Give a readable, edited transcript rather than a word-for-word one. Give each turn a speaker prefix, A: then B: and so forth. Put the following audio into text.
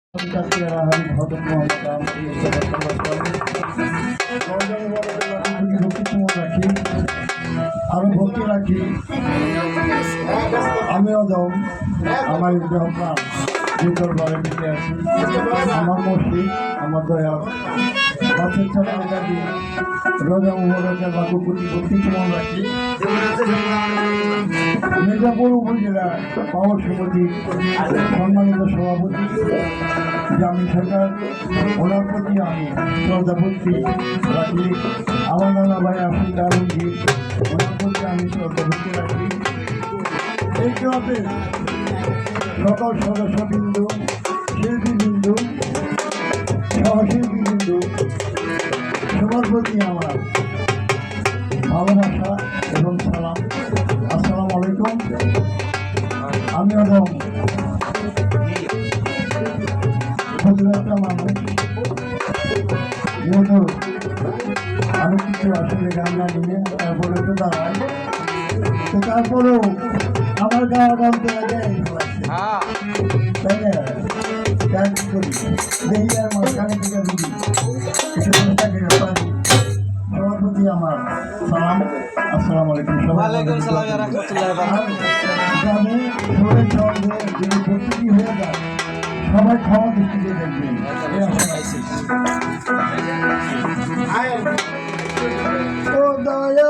A: আরো ভক্তি রাখি আমিও যাও আমার দেহ প্রাণ যে দরবারে বেঁচে আছি আমার মসজিদ আমার দয়া গাছের ছাড়া আজাদি রোজা মুবারকের বাকু কোটি ভক্তি কেমন রাখি মির্জাপুর উপজেলার পাওয়ার সমিতির সম্মানিত সভাপতি জামিন সরকার ওনার প্রতি আমি শ্রদ্ধাভক্তি রাখি আমার নানা ভাই আফ্রিকা আলমগীর ওনার প্রতি আমি শ্রদ্ধাভক্তি রাখি এই ক্লাবের সকল সদস্যবৃন্দ শিল্পীবৃন্দ সহশিল্পীবৃন্দ সবার প্রতি আমার ভালোবাসা এবং সালাম। আসসালামু আলাইকুম। আমি এবং একটা মানুষ যেহেতু আমি কিছু আসলে গান জানি না, তারপরে তো দাঁড়াই, তো তারপরেও আমার গাওয়া গান তো তাই না, গান করি দেখি আর মাঝখানে থেকে দিদি কিছু চাকরি পারি। সবার প্রতি আমার সালাম। আসসালামু আলাইকুম। গ্রামে সবাই সহজে যদি প্রস্তুতি হয়ে যায় সবাই ক্ষমা দৃষ্টিতে দেখবেন। ও দয়া